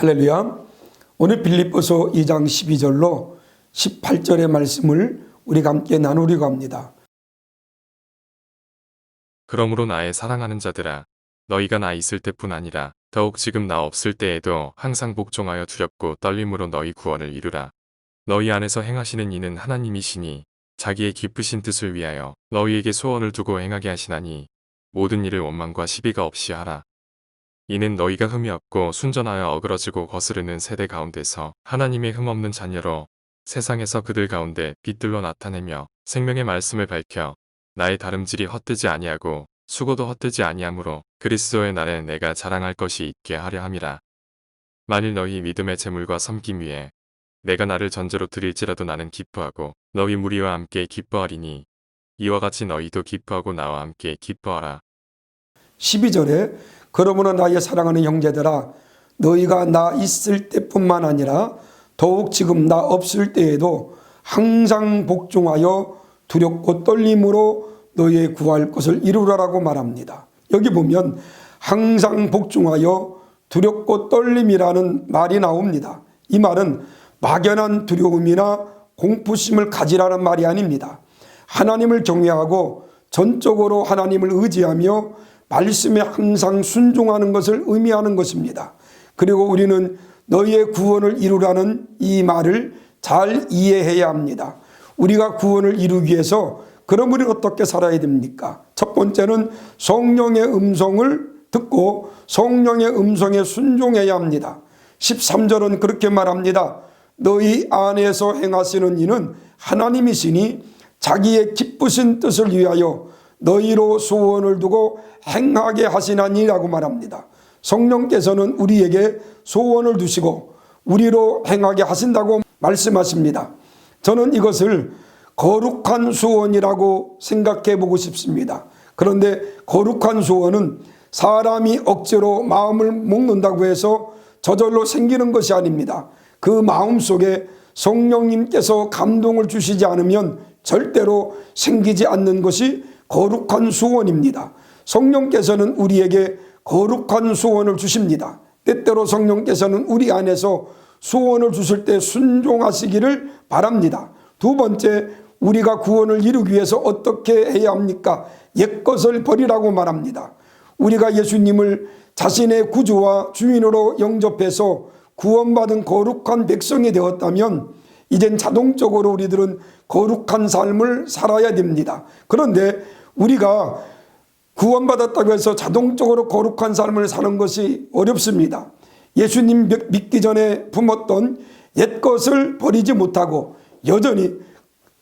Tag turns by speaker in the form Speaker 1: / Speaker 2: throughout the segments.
Speaker 1: 할렐루야. 오늘 빌립보서 2장 12절로 18절의 말씀을 우리가 함께 나누려고 합니다.
Speaker 2: 그러므로 나의 사랑하는 자들아, 너희가 나 있을 때뿐 아니라 더욱 지금 나 없을 때에도 항상 복종하여 두렵고 떨림으로 너희 구원을 이루라. 너희 안에서 행하시는 이는 하나님이시니 자기의 기쁘신 뜻을 위하여 너희에게 소원을 두고 행하게 하시나니 모든 일을 원망과 시비가 없이 하라. 이는 너희가 흠이 없고 순전하여 어그러지고 거스르는 세대 가운데서 하나님의 흠없는 자녀로 세상에서 그들 가운데 빛들로 나타내며 생명의 말씀을 밝혀 나의 다름질이 헛되지 아니하고 수고도 헛되지 아니하므로 그리스도의 날에 내가 자랑할 것이 있게 하려 함이라. 만일 너희 믿음의 재물과 섬김 위에 내가 나를 전제로 드릴지라도 나는 기뻐하고 너희 무리와 함께 기뻐하리니 이와 같이 너희도 기뻐하고 나와 함께 기뻐하라.
Speaker 1: 12절에 그러므로 나의 사랑하는 형제들아, 너희가 나 있을 때뿐만 아니라 더욱 지금 나 없을 때에도 항상 복종하여 두렵고 떨림으로 너희의 구할 것을 이루라라고 말합니다. 여기 보면 항상 복종하여 두렵고 떨림이라는 말이 나옵니다. 이 말은 막연한 두려움이나 공포심을 가지라는 말이 아닙니다. 하나님을 경외하고 전적으로 하나님을 의지하며 말씀에 항상 순종하는 것을 의미하는 것입니다. 그리고 우리는 너희의 구원을 이루라는 이 말을 잘 이해해야 합니다. 우리가 구원을 이루기 위해서 그럼 우리는 어떻게 살아야 됩니까? 첫 번째는 성령의 음성을 듣고 성령의 음성에 순종해야 합니다. 13절은 그렇게 말합니다. 너희 안에서 행하시는 이는 하나님이시니 자기의 기쁘신 뜻을 위하여 너희로 소원을 두고 행하게 하시나니라고 말합니다. 성령께서는 우리에게 소원을 두시고 우리로 행하게 하신다고 말씀하십니다. 저는 이것을 거룩한 소원이라고 생각해 보고 싶습니다. 그런데 거룩한 소원은 사람이 억지로 마음을 먹는다고 해서 저절로 생기는 것이 아닙니다. 그 마음속에 성령님께서 감동을 주시지 않으면 절대로 생기지 않는 것이 거룩한 소원입니다. 성령께서는 우리에게 거룩한 소원을 주십니다. 때때로 성령께서는 우리 안에서 소원을 주실 때 순종하시기를 바랍니다. 두 번째, 우리가 구원을 이루기 위해서 어떻게 해야 합니까? 옛것을 버리라고 말합니다. 우리가 예수님을 자신의 구주와 주인으로 영접해서 구원받은 거룩한 백성이 되었다면 이젠 자동적으로 우리들은 거룩한 삶을 살아야 됩니다. 그런데 우리가 구원받았다고 해서 자동적으로 거룩한 삶을 사는 것이 어렵습니다. 예수님 믿기 전에 품었던 옛것을 버리지 못하고 여전히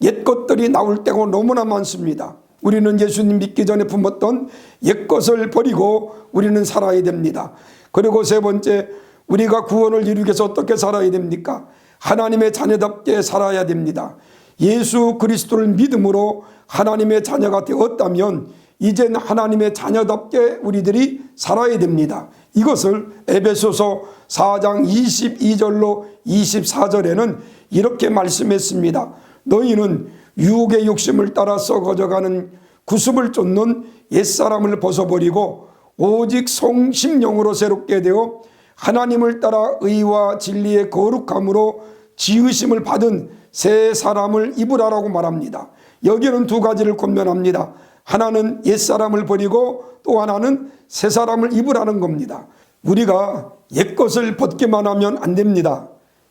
Speaker 1: 옛것들이 나올 때가 너무나 많습니다. 우리는 예수님 믿기 전에 품었던 옛것을 버리고 우리는 살아야 됩니다. 그리고 세 번째, 우리가 구원을 이루기 위해서 어떻게 살아야 됩니까? 하나님의 자녀답게 살아야 됩니다. 예수 그리스도를 믿음으로 하나님의 자녀가 되었다면 이젠 하나님의 자녀답게 우리들이 살아야 됩니다. 이것을 에베소서 4장 22절로 24절에는 이렇게 말씀했습니다. 너희는 유혹의 욕심을 따라 썩어져가는 구습을 쫓는 옛사람을 벗어버리고 오직 성심령으로 새롭게 되어 하나님을 따라 의와 진리의 거룩함으로 지으심을 받은 새 사람을 입으라라고 말합니다. 여기는 두 가지를 권면합니다. 하나는 옛사람을 버리고 또 하나는 새 사람을 입으라는 겁니다. 우리가 옛것을 벗기만 하면 안 됩니다.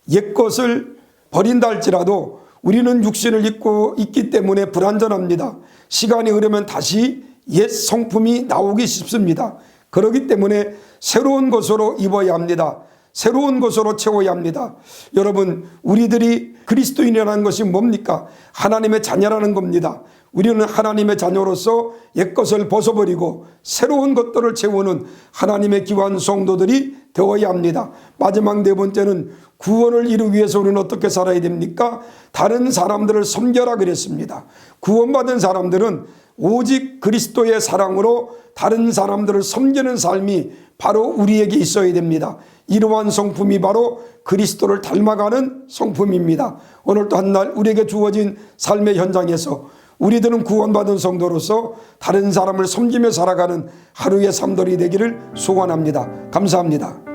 Speaker 1: 옛것을 버린다 할지라도 우리는 육신을 입고 있기 때문에 불완전합니다. 시간이 흐르면 다시 옛 성품이 나오기 쉽습니다. 그렇기 때문에 새로운 것으로 입어야 합니다. 새로운 것으로 채워야 합니다. 여러분, 우리들이 그리스도인이라는 것이 뭡니까? 하나님의 자녀라는 겁니다. 우리는 하나님의 자녀로서 옛것을 벗어버리고 새로운 것들을 채우는 하나님의 귀한 성도들이 되어야 합니다. 마지막 네 번째는 구원을 이루기 위해서 우리는 어떻게 살아야 됩니까? 다른 사람들을 섬겨라 그랬습니다. 구원받은 사람들은 오직 그리스도의 사랑으로 다른 사람들을 섬기는 삶이 바로 우리에게 있어야 됩니다. 이러한 성품이 바로 그리스도를 닮아가는 성품입니다. 오늘 또 한 날 우리에게 주어진 삶의 현장에서 우리들은 구원받은 성도로서 다른 사람을 섬기며 살아가는 하루의 삶들이 되기를 소원합니다. 감사합니다.